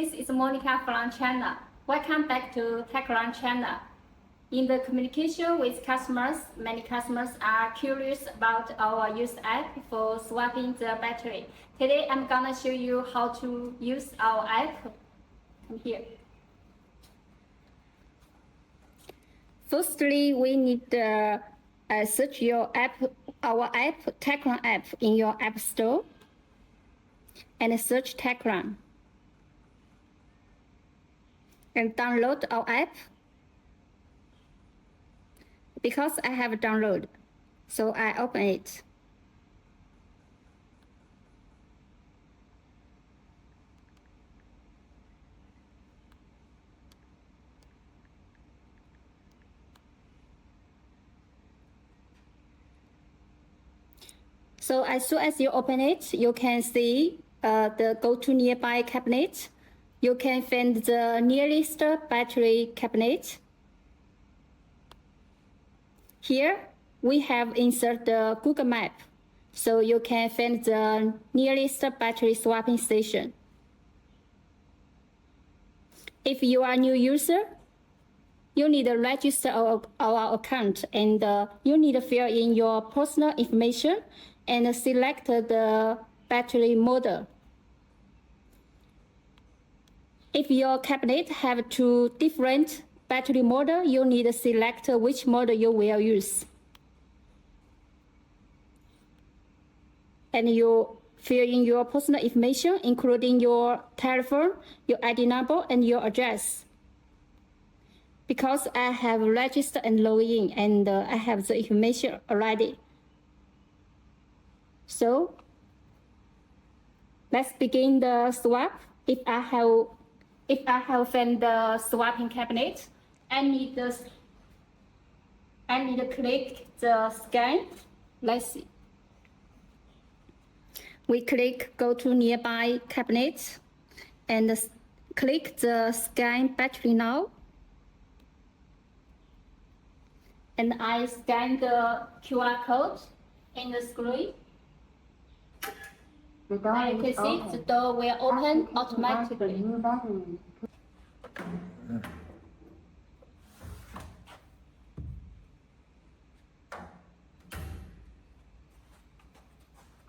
this is Monica from China. Welcome back to TYCORUN channel. In the communication with customers, many customers are curious about our use app for swapping the battery. Today I'm gonna show you how to use our app. Come here. Firstly, we need to search our app, TYCORUN app in your app store, and search TYCORUN. And download our app. Because I have downloaded, so I open it. So as soon as you open it, you can see the go to nearby cabinet. You can find the nearest battery cabinet. Here, we have inserted the Google Map, so you can find the nearest battery swapping station. If you are a new user, you need to register our account, and you need to fill in your personal information and select the battery model. If your cabinet have two different battery model, you need to select which model you will use. And you fill in your personal information, including your telephone, your ID number, and your address. Because I have registered and logged in, and I have the information already. So let's begin the swap. If I have found the swapping cabinet, I need to click the scan. Let's see. We click go to nearby cabinet and click the scan battery now. And I scan the QR code in the screen. The door and you can see open. the door will open automatically. New battery.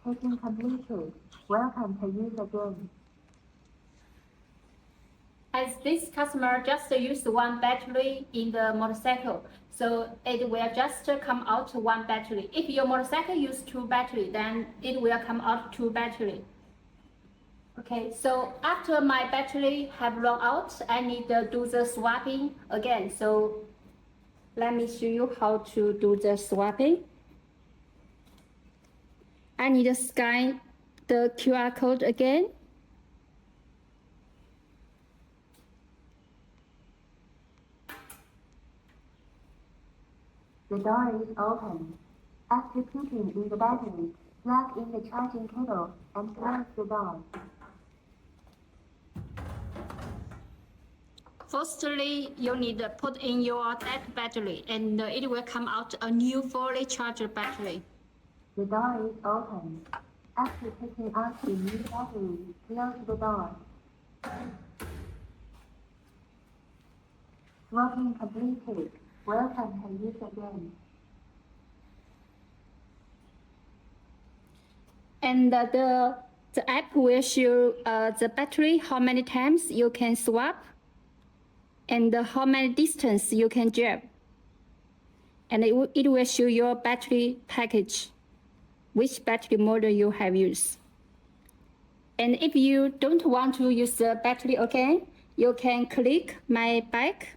Taking completed. Welcome to use again. As this customer just used one battery in the motorcycle, so it will just come out one battery. If your motorcycle use two battery, then it will come out two battery. Okay, so after my battery have run out, I need to do the swapping again. So let me show you how to do the swapping. I need to scan the QR code again. The door is open. After putting in the battery, plug in the charging cable and close the door. Firstly, you need to put in your dead battery, and it will come out a new fully charged battery. The door is open. After taking out the new battery, close the door. Swapping completed. Welcome to use again. And the app will show the battery, how many times you can swap, and how many distance you can drive. And it will show your battery package, which battery model you have used. And if you don't want to use the battery again, you can click my bike.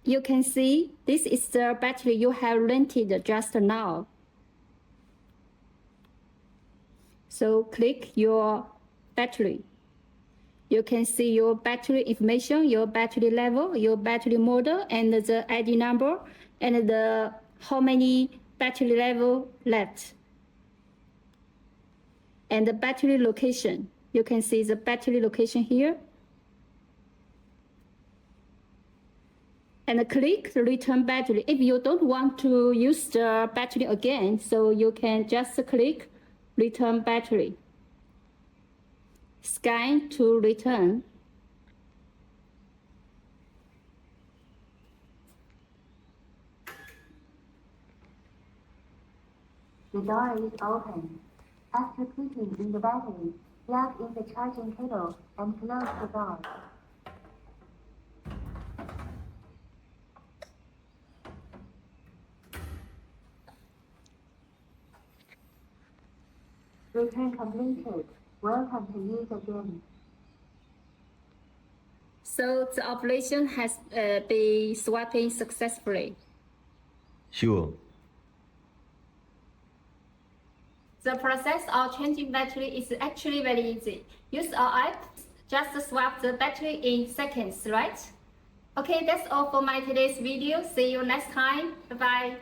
You can see this is the battery you have rented just now. So click your battery. You can see your battery information, your battery level, your battery model, and the ID number, and the how many battery level left. And the battery location. You can see the battery location here. and click return battery. If you don't want to use the battery again, so you can just click return battery. Scan to return. The door is open. After putting in the battery, plug in the charging cable and close the door. Return completed. Welcome to use again. So the operation has been swapping successfully. Sure. The process of changing battery is actually very easy. Use our app, just swap the battery in seconds, right? Okay, that's all for my today's video. See you next time. Bye-bye.